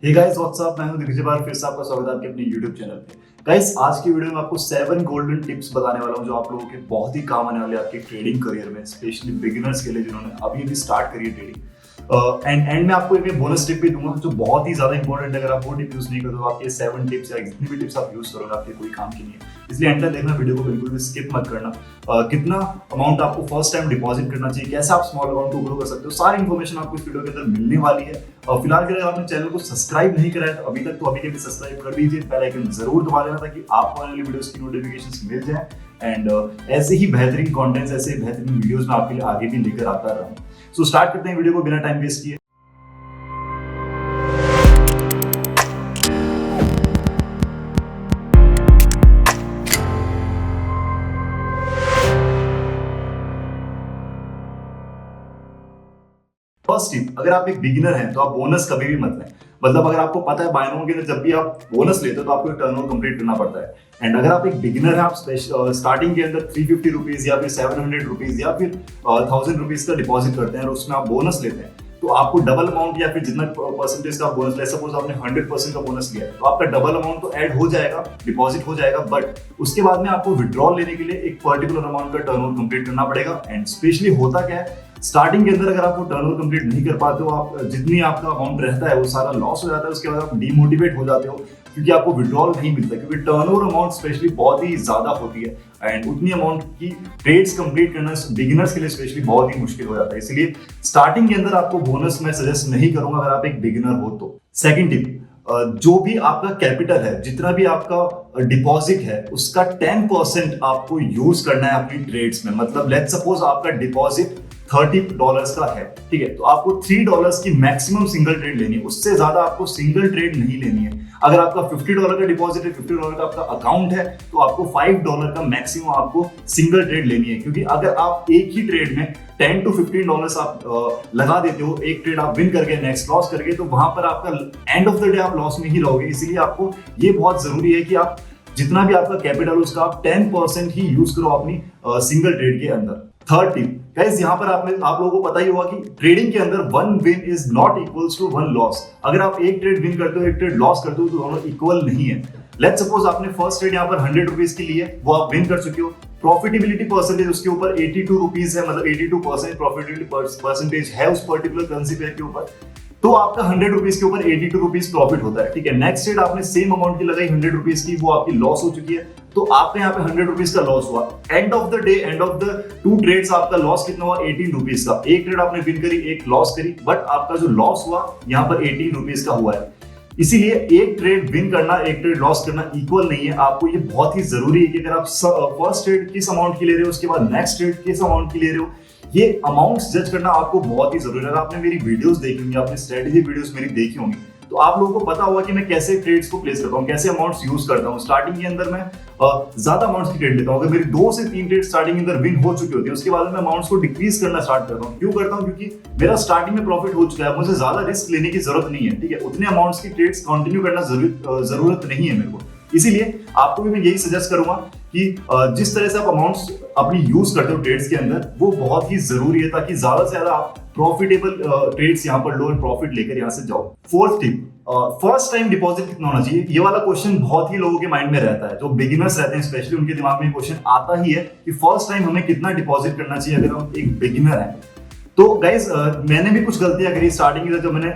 Hey guys what's up, मैं हूं दिग्विजय। फिर से आपका स्वागत है आपके अपने YouTube चैनल पे। गाइस आज की वीडियो में आपको 7 गोल्डन टिप्स बताने वाला हूं जो आप लोगों के बहुत ही काम आने वाले आपके ट्रेडिंग करियर में, स्पेशली बिगिनर्स के लिए जिन्होंने अभी अभी स्टार्ट करी है ट्रेडिंग। एंड में आपको एक बोनस टिप भी दूंगा जो बहुत ही ज्यादा इंपॉर्टेंट है। अगर आप वो टिप यूज नहीं करते तो आपके 7 टिप्स या जितनी भी टिप्स आप यूज करोगे आपके कोई काम की नहीं है, इसलिए एंड तक देखना, वीडियो को बिल्कुल भी स्किप मत करना। कितना अमाउंट आपको फर्स्ट टाइम डिपॉजिट करना चाहिए, कैसे आप स्मॉल अमाउंट को ग्रो कर सकते हो, सारी इन्फॉर्मेशन आपको इस वीडियो के अंदर मिलने वाली है। फिलहाल के लिए आपने चैनल को सब्सक्राइब नहीं करा है तो अभी तक तो अभी के भी सब्सक्राइब कर दीजिए, बेल आइकन जरूर दबा देना ताकि आपको आने वाली वीडियोस की नोटिफिकेशंस मिल जाए। एंड ऐसे ही बेहतरीन कंटेंट्स, ऐसे बेहतरीन वीडियोस मैं आपके लिए आगे भी लेकर आता रहूं। सो स्टार्ट करते हैं वीडियो को बिना टाइम वेस्ट किए। फर्स्ट टिप, अगर आप एक बिगिनर हैं तो आप बोनस कभी भी मत लें। मतलब अगर आपको पता है बाइनोम के अंदर जब भी आप बोनस लेते हो तो आपको एक टर्नओवर कंप्लीट करना पड़ता है। एंड अगर आप एक बिगिनर हैं, आप स्टार्टिंग के अंदर 350 रुपीज या फिर 700 रुपीज या फिर 1000 रुपीज का डिपॉजिट करते हैं और उसमें आप बोनस लेते हैं तो आपको डबल अमाउंट या फिर जितना परसेंटेज का बोनस लिया, सपोज आपने 100% का बोनस लिया है तो आपका डबल अमाउंट तो ऐड हो जाएगा, डिपॉजिट हो जाएगा, बट उसके बाद में आपको विड्रॉल लेने के लिए एक पर्टिकुलर अमाउंट का टर्नओवर कंप्लीट करना पड़ेगा। एंड स्पेशली होता क्या है, स्टार्टिंग के अंदर अगर आप वो टर्नओवर कंप्लीट नहीं कर पाते हो, आप जितनी आपका अमाउंट रहता है वो सारा लॉस हो जाता है। उसके बाद आप डीमोटिवेट हो जाते हो क्योंकि आपको विड्रॉल नहीं मिलता, क्योंकि टर्नओवर अमाउंट स्पेशली बहुत ही ज्यादा होती है एंड उतनी अमाउंट की ट्रेड्स कंप्लीट करना बिगिनर्स के लिए स्पेशली बहुत ही मुश्किल हो जाता है। इसलिए स्टार्टिंग के अंदर आपको बोनस मैं सजेस्ट नहीं करूंगा अगर आप एक बिगिनर हो तो। सेकंड टिप, जो भी आपका कैपिटल है, जितना भी आपका डिपॉजिट है, उसका 10% आपको यूज करना है अपनी ट्रेड्स में। मतलब लेट्स सपोज आपका डिपॉजिट $30 का है, ठीक है, तो आपको $3 की मैक्सिमम सिंगल ट्रेड लेनी है, उससे ज्यादा आपको सिंगल ट्रेड नहीं लेनी है। अगर आपका $50 का डिपॉजिट है, $50 का आपका अकाउंट है, तो आपको $5 का मैक्सिमम आपको सिंगल ट्रेड लेनी है। क्योंकि अगर आप एक ही ट्रेड में $10 to $15 आप लगा देते हो, एक ट्रेड आप विन करके नेक्स्ट लॉस करके, तो वहां पर आपका एंड ऑफ द डे आप लॉस में ही रहोगे। इसीलिए आपको ये बहुत जरूरी है कि आप जितना भी आपका कैपिटल उसका आप 10% ही यूज करो अपनी सिंगल ट्रेड के अंदर। थर्ड टिप गाइस, यहाँ पर आप लोगों को पता ही होगा कि ट्रेडिंग के अंदर 1 win is not equals to 1 loss. अगर आप एक ट्रेड विन करते हो, एक ट्रेड लॉस करते हो, तो दोनों इक्वल नहीं है। लेट्स सपोज आपने फर्स्ट ट्रेड यहाँ पर 100 रुपीज की ली है, वो आप विन कर चुके हो, प्रॉफिटेबिलिटी परसेंटेज उसके ऊपर 82 रुपीज है, मतलब 82% प्रॉफिटेबिलिटी परसेंटेज है उस पर्टिकुलर करेंसी पेयर के ऊपर, तो आपका 100 रुपीज के ऊपर 82 रुपीज प्रॉफिट होता है, ठीक है। नेक्स्ट ट्रेड आपने सेम अमाउंट की लगाई 100 रुपीज की, वो आपकी लॉस हो चुकी है, तो आपका यहाँ पे 100 रुपीज का लॉस हुआ। End of the day, end of the 2 trades आपका लॉस कितना हुआ? 18 रुपीज का। एक ट्रेड आपने विन करी, एक लॉस करी, बट आपका जो लॉस हुआ यहाँ पर 18 रुपीज का हुआ है। इसीलिए एक ट्रेड विन करना, एक ट्रेड लॉस करना इक्वल नहीं है। आपको ये बहुत ही जरूरी है कि अगर आप फर्स्ट ट्रेड किस अमाउंट की ले रहे हो, उसके बाद नेक्स्ट ट्रेड किस अमाउंट की ले रहे हो, ये अमाउंट्स जज करना आपको बहुत ही जरूरी है। अगर आपने मेरी वीडियोस देखी होंगी, आपने स्ट्रेटेजी वीडियोस मेरी देखी होंगी, तो आप लोगों को पता होगा कि मैं कैसे ट्रेड्स को प्लेस करता हूँ, कैसे अमाउंट्स यूज करता हूँ। स्टार्टिंग के अंदर मैं ज्यादा अमाउंट्स की ट्रेड लेता हूँ। अगर मेरी 2 से 3 ट्रेड स्टार्टिंग के अंदर विन हो चुकी होती है, उसके बाद मैं अमाउंट्स को डिक्रीज करना स्टार्ट करता हूँ। क्यों करता हूँ? क्योंकि मेरा स्टार्टिंग में प्रॉफिट हो चुका है, मुझे ज्यादा रिस्क लेने की जरूरत नहीं है, ठीक है। उतने अमाउंट्स की ट्रेड्स कंटिन्यू करना जरूरत नहीं है मेरे को। इसीलिए आपको भी मैं यही सजेस्ट करूंगा कि जिस तरह से आप अमाउंट्स अपनी यूज करते हो ट्रेड्स के अंदर, वो बहुत ही जरूरी है ताकि ज्यादा से ज्यादा आप प्रॉफिटेबल ट्रेड्स यहाँ पर लो एंड प्रॉफिट लेकर यहाँ से जाओ। Fourth tip, first time deposit कितना होना चाहिए? ये वाला क्वेश्चन बहुत ही लोगों के माइंड में रहता है, जो बिगिनर्स रहते हैं स्पेशली उनके दिमाग में क्वेश्चन आता ही है कि फर्स्ट टाइम हमें कितना डिपॉजिट करना चाहिए अगर हम एक बिगिनर हैं। तो गाइज मैंने भी कुछ गलतियां करी स्टार्टिंग में। जब मैंने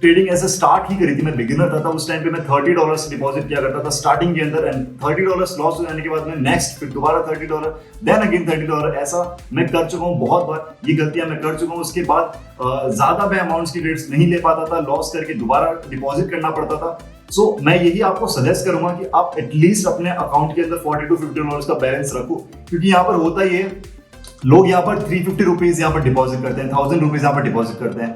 ट्रेडिंग ऐसे स्टार्ट ही करी थी, मैं बिगिनर था, उस टाइम पे मैं $30 डिपॉजिट किया करता था स्टार्टिंग के अंदर, एंड $30 लॉस हो जाने के बाद मैं नेक्स्ट फिर दोबारा $30, देन अगेन $30, ऐसा मैं कर चुका हूँ बहुत बार। ये गलतियां मैं कर चुका हूँ। उसके बाद ज्यादा मैं अमाउंट्स की ट्रेड्स नहीं ले पाता था, लॉस करके दोबारा डिपॉजिट करना पड़ता था। सो मैं यही आपको सजेस्ट करूंगा कि आप एटलीस्ट अपने अकाउंट के अंदर $40 to $50 का बैलेंस रखो, क्योंकि यहाँ पर होता ही है, लोग यहाँ पर 350 रुपीज यहाँ पर डिपॉजिट करते हैं, 1000 रुपीज यहाँ पर डिपॉजिट करते हैं,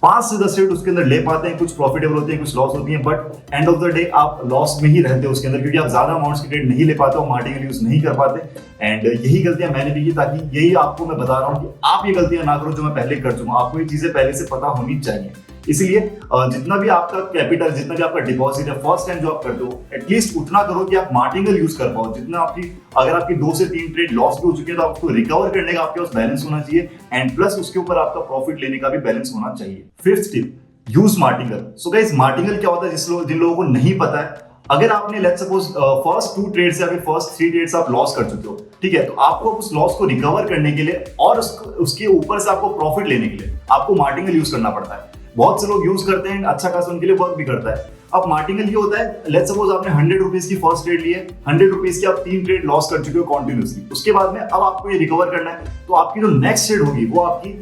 5 से 10 ट्रेड उसके अंदर ले पाते हैं, कुछ प्रॉफिटेबल होते हैं, कुछ लॉस होती है, but and of the day आप लॉस में ही रहते हो उसके अंदर, क्योंकि आप ज्यादा अमाउंट्स की ट्रेड नहीं ले पाते हो, मार्जिनल यूज नहीं कर पाते। एंड यही गलतियां मैंने भी की, ताकि यही आपको मैं बता रहा हूँ कि आप ये गलतियां ना करो जो मैं पहले कर चुका हूँ। आपको ये चीजें पहले से पता होनी चाहिए। इसलिए जितना भी आपका कैपिटल, जितना भी आपका डिपॉजिट है, फर्स्ट टाइम जो आप करते हो, एटलीस्ट उतना करो कि आप मार्जिनल यूज कर पाओ। जितना आपकी, अगर आपकी 2 से 3 ट्रेड लॉस भी हो चुके हैं तो आपको रिकवर करने का आपके पास बैलेंस होना चाहिए, एंड प्लस उसके ऊपर आपका प्रॉफिट लेने का भी बैलेंस होना चाहिए। Fifth tip, use martingale. So guys martingale क्या होता है जिन लोगों को नहीं पता है, अगर आपने लेट्स सपोज फर्स्ट 2 ट्रेड्स या फिर फर्स्ट 3 ट्रेड्स आप लॉस कर चुके हो, ठीक है, तो आपको उस लॉस को रिकवर करने के लिए और उसके ऊपर से आपको प्रॉफिट लेने के लिए आपको मार्टिंगल यूज करना पड़ता है। बहुत से लोग यूज करते हैं, अच्छा खासा उनके लिए वर्क भी करता है। अब मार्टिंगल ये होता है, लेट्स सपोज आपने 100 रुपीज की फर्स्ट ट्रेड ली है, 100 रुपीज की आप 3 ट्रेड लॉस कर चुके हो कॉन्टिन्यूसली, उसके बाद में अब आपको ये रिकवर करना है, तो आपकी जो नेक्स्ट ट्रेड होगी वो आपकी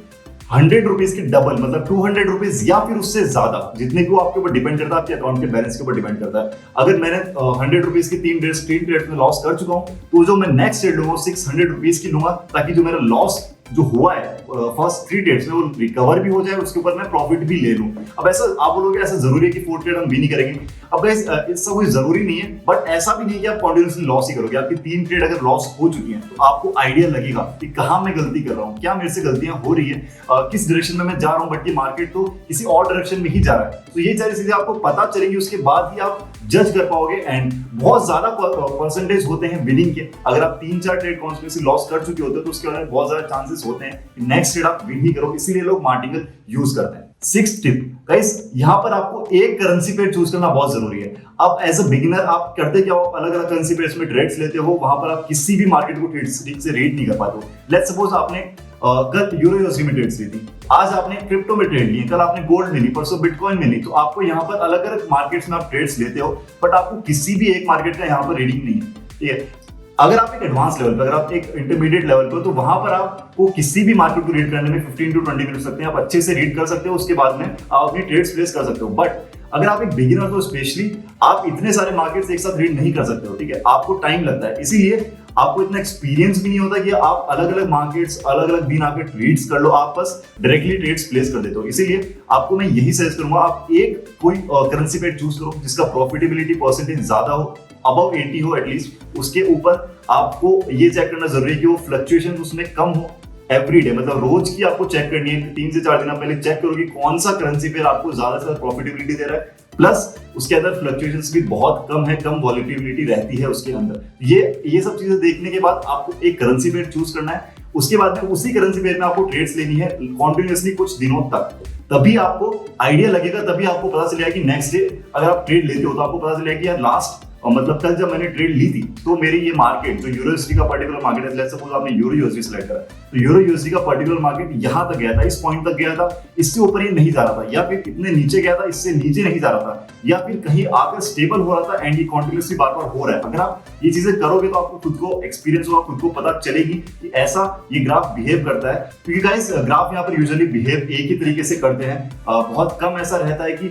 100 रुपीज की डबल, मतलब 200 रुपीज या फिर उससे ज्यादा, जितने को आपके ऊपर डिपेंड करता है, आपके अकाउंट के बैलेंस के ऊपर डिपेंड करता है। अगर मैंने 100 रुपीज की 3 ट्रेड में लॉस कर चुका हूं, तो जो मैं नेक्स्ट ट्रेड लूंगा 600 रुपीज की लूंगा, ताकि जो मेरा लॉस जो हुआ है फर्स्ट 3 ट्रेड्स में वो रिकवर भी हो जाए, उसके ऊपर मैं प्रॉफिट भी ले लूं। अब ऐसा आप बोलोगे ऐसा जरूरी है कि 4 ट्रेड हम भी नहीं करेंगे? अब गाइस इसका कोई जरूरी नहीं है, बट ऐसा भी नहीं है कि आप कॉन्टिन्यूसली लॉस ही करोगे। आपकी 3 ट्रेड अगर लॉस हो चुकी हैं, तो आपको आइडिया लगेगा कि कहां मैं गलती कर रहा हूं, क्या मेरे से गलतियां हो रही है, किस डायरेक्शन में मैं जा रहा हूं, बट ये मार्केट तो किसी और डायरेक्शन में ही जा रहा है। तो ये सारी चीजें आपको पता चलेगी, उसके बाद ही आप जज कर पाओगे। एंड बहुत ज्यादा परसेंटेज होते हैं विनिंग के। अगर आप 3-4 ट्रेड कॉन्स्टिट्यूंसी लॉस कर चुके होते हो, तो उसके बाद बहुत ज्यादा चांसेस होते हैं कि नेक्स्ट ट्रेड आप विन ही करो, इसीलिए लोग मार्टिंगल यूज करते हैं। 6th टिप गाइस, यहां पर आपको एक करेंसी पेयर चूज करना बहुत जरूरी है। अब एज अ बिगिनर आप करते क्या हो, अलग अलग करेंसी पेयर्स में ट्रेड्स लेते हो, वहां पर आप किसी भी मार्केट को ठीक से रीड नहीं कर पाते हो। लेट्स सपोज आपने कल यूरो यूएसडी में ट्रेड्स ली थी, आज आपने क्रिप्टो में ट्रेड ली, कल आपने गोल्ड में ली, परसों बिटकॉइन में ली, तो आपको यहाँ पर अलग अलग मार्केट्स में आप ट्रेड्स लेते हो, बट आपको किसी भी एक मार्केट का यहाँ पर रीडिंग नहीं है, ठीक है। अगर आप एक एडवांस लेवल पे, अगर आप एक इंटरमीडिएट लेवल पे, तो वहां पर आपको किसी भी मार्केट को रीड करने में 15 to 20 मिनट लगते हैं, आप अच्छे से रीड कर सकते हो, उसके बाद में आप अपनी ट्रेड्स प्लेस कर सकते हो। बट अगर आप एक बिगिनर हो, स्पेशली आप इतने सारे मार्केट्स एक साथ रीड नहीं कर सकते हो, ठीक है, आपको टाइम लगता है, इसीलिए आपको इतना एक्सपीरियंस भी नहीं होता कि आप अलग अलग मार्केट्स, अलग अलग दिन आके ट्रेड्स कर लो, आप बस डायरेक्टली ट्रेड्स प्लेस कर देते हो। इसीलिए आपको मैं यही सजेस्ट करूंगा, आप एक कोई करेंसी पेयर चूज करो जिसका प्रॉफिटेबिलिटी परसेंटेज ज्यादा हो, अबव 80 हो एटलीस्ट। उसके ऊपर आपको ये चेक करना जरूरी है कि वो फ्लक्चुएशन उसमें कम हो एवरी डे, मतलब रोज की आपको चेक करनी है। 3 से 4 दिन आप पहले चेक करो कि कौन सा करेंसी पेयर आपको ज्यादा से ज्यादा प्रॉफिटेबिलिटी दे रहा है, प्लस उसके अंदर फ्लक्चुएशंस भी बहुत कम है, कम वॉलेटिलिटी रहती है उसके अंदर। ये सब चीजें देखने के बाद आपको एक करेंसी पेयर चूज करना है, उसके बाद में उसी करेंसी पेयर में आपको ट्रेड्स लेनी है कॉन्टिन्यूअसली कुछ दिनों तक, तभी आपको आइडिया लगेगा, तभी आपको पता चलेगा कि नेक्स्ट डे अगर आप ट्रेड लेते हो तो आपको पता चलेगा कि यार लास्ट मतलब कल जब मैंने ट्रेड ली थी, तो मेरी ये मार्केट जो यूरो यूएसडी का पर्टिकुलर मार्केट है, लेट्स सपोज आपने यूरो यूएसडी सेलेक्ट करा, तो यूरो यूएसडी का पर्टिकुलर मार्केट यहां तक गया था, इस पॉइंट तक गया था, इससे ऊपर ये नहीं जा रहा था, या फिर इतने नीचे गया था, इससे नीचे नहीं जा रहा था, या फिर कहीं आकर स्टेबल हो रहा था, एंड ये कॉन्टिन्यूसली बार बार हो रहा है। अगर आप ये चीजें करोगे तो आपको खुद को एक्सपीरियंस होगा, खुद को पता चलेगी कि ऐसा ये ग्राफ बिहेव करता है, क्योंकि गाइस ग्राफ यहाँ पर यूजुअली बिहेव एक ही तरीके से करते हैं, बहुत कम ऐसा रहता है कि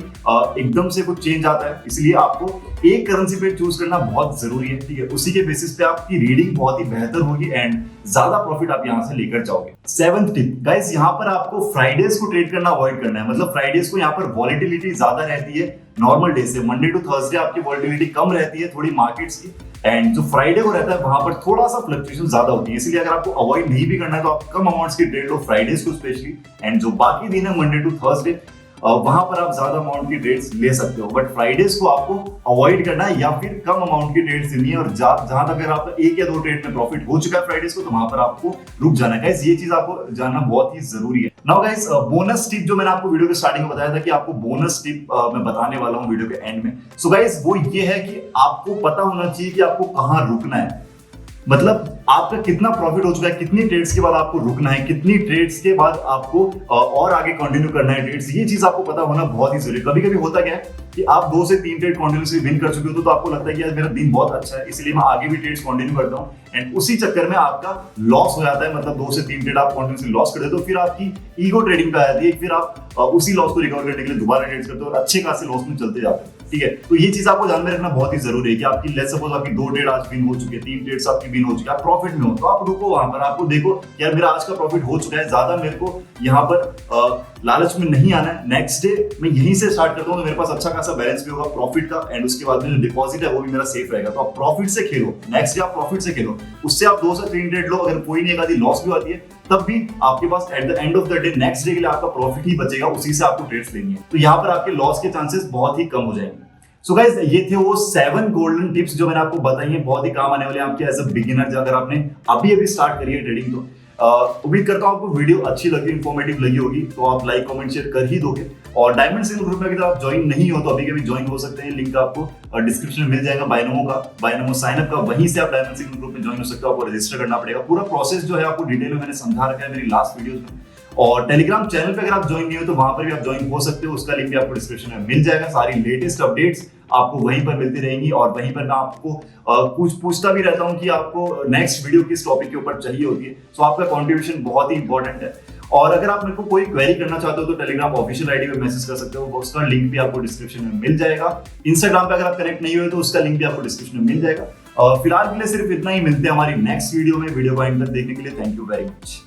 एकदम से कुछ चेंज आता है। इसलिए आपको एक करेंसी पेयर चूज करना बहुत जरूरी है, ठीक है, उसी के बेसिस पे आपकी रीडिंग बहुत ही बेहतर होगी एंड ज्यादा प्रॉफिट आप यहां से लेकर जाओगे। 7th टिप गाइस, यहां पर आपको फ्राइडेज को ट्रेड करना अवॉइड करना है, मतलब फ्राइडेज को यहां पर वॉलेटिलिटी ज्यादा रहती है नॉर्मल डे से, मंडे टू थर्सडे आपकी वॉलेटिलिटी कम रहती है थोड़ी मार्केट्स की, एंड जो फ्राइडे को रहता है वहां पर थोड़ा सा फ्लक्चुएशन ज्यादा होती है। इसलिए अगर आपको अवॉइड नहीं भी करना है तो आप कम अमाउंट्स की ट्रेड लो फ्राइडेज को स्पेशली, एंड जो बाकी दिन है मंडे टू थर्सडे वहां पर आप ज्यादा अमाउंट की ट्रेड्स ले सकते हो, बट फ्राइडेज को आपको अवॉइड करना है या फिर कम अमाउंट की ट्रेड्स लेनी है, और जहां तक अगर आपका 1 या 2 ट्रेड में प्रॉफिट हो चुका है फ्राइडेज को, तो वहां पर आपको रुक जाना है। गाइस ये चीज आपको जानना बहुत ही जरूरी है। नाउ गाइस बोनस टिप जो मैंने आपको वीडियो के स्टार्टिंग में बताया था कि आपको बोनस टिप मैं बताने वाला हूं वीडियो के एंड में। सो गाइस वो ये है कि आपको पता होना चाहिए कि आपको कहां रुकना है, मतलब आपका कितना प्रॉफिट हो चुका है, कितनी ट्रेड्स के बाद आपको रुकना है, कितनी ट्रेड्स के बाद आपको और आगे कंटिन्यू करना है ट्रेड्स, ये चीज आपको पता होना बहुत ही जरूरी है। कभी कभी होता क्या है कि आप 2 से 3 ट्रेड कंटिन्यूसली विन कर चुके हो, तो आपको लगता है कि यार मेरा दिन बहुत अच्छा है, इसलिए मैं आगे भी ट्रेड्स कंटिन्यू करता हूं, एंड उसी चक्कर में आपका लॉस हो जाता है, मतलब 2 से 3 ट्रेड आप कंटिन्यूसली लॉस कर देते हो, फिर आपकी ईगो ट्रेडिंग पे आ जाती है, फिर आप उसी लॉस को रिकवर करने के लिए दोबारा ट्रेड्स करते हो और अच्छे खासे लॉस में चलते जाते हैं, ठीक है। तो ये चीज आपको ध्यान में रखना बहुत ही जरूरी है कि आपकी लेट्स सपोज आपकी 2 ट्रेड आज विन हो चुके हैं, 3 ट्रेड्स आपकी विन हो चुके हैं, आप प्रॉफिट में हो, तो आप रुको वहां पर, आपको देखो यार मेरा आज का प्रॉफिट हो चुका है, ज्यादा मेरे को यहाँ पर लालच में नहीं आना है, नेक्स्ट डे मैं यहीं से स्टार्ट करता हूँ, तो मेरे पास अच्छा खासा बैलेंस भी होगा प्रॉफिट का, एंड उसके बाद में जो डिपॉजिट है वो भी मेरा सेफ रहेगा। तो आप प्रॉफिट से खेलो, नेक्स्ट डे आप प्रॉफिट से खेलो, उससे आप 2 से 3 ट्रेड लो, अगर कोई नहीं आती लॉस भी आती है तब भी आपके पास at the end of the day next day के लिए आपका प्रॉफिट ही बचेगा, उसी से आपको ट्रेड्स लेनी है, तो यहाँ पर आपके लॉस के चांसेस बहुत ही कम हो जाएंगे। सो गाइस ये थे वो 7 गोल्डन टिप्स जो मैंने आपको बताई हैं, बहुत ही काम आने वाले हैं आपके एज अ बिगिनर, अगर आपने अभी स्टार्ट करी है ट्रेडिंग तो उम्मीद करता हूं आपको वीडियो अच्छी लगी, इंफॉर्मेटिव लगी होगी, तो आप लाइक कमेंट शेयर कर ही दोगे। और डायमंड सिंगल ग्रुप में अगर आप ज्वाइन नहीं हो तो अभी के भी ज्वाइन हो सकते हैं। लिंक आपको डिस्क्रिप्शन में मिल जाएगा बाइनोमो का, बाइनोमो साइनअप का, वहीं से आप डायमंड सिंगल ग्रुप में ज्वाइन हो सकते हो। आपको रजिस्टर करना पड़ेगा। पूरा प्रोसेस जो है आपको डिटेल में मैंने समझा रखा है मेरी लास्ट वीडियोस में। और टेलीग्राम चैनल पे अगर आप ज्वाइन नहीं हो तो वहां पर भी आप ज्वाइन हो सकते हो, उसका लिंक भी आपको डिस्क्रिप्शन में मिल जाएगा। सारी लेटेस्ट अपडेट्स आपको वहीं पर मिलती रहेंगी और वहीं पर मैं आपको कुछ पूछता भी रहता हूं कि आपको नेक्स्ट वीडियो किस टॉपिक के ऊपर चाहिए होती है। सो आपका कंट्रीब्यूशन बहुत ही इंपॉर्टेंट है। और अगर आप मेरे को कोई क्वेरी करना चाहते हो तो टेलीग्राम ऑफिशियल आईडी पे मैसेज कर सकते हो, उसका लिंक भी आपको डिस्क्रिप्शन में मिल जाएगा। इंस्टाग्राम पे अगर आप कनेक्ट नहीं हुए तो उसका लिंक भी आपको डिस्क्रिप्शन में मिल जाएगा। फिलहाल के लिए सिर्फ इतना ही, मिलते हैं हमारी नेक्स्ट वीडियो में। वीडियो को एंड तक देखने के लिए थैंक यू वेरी मच।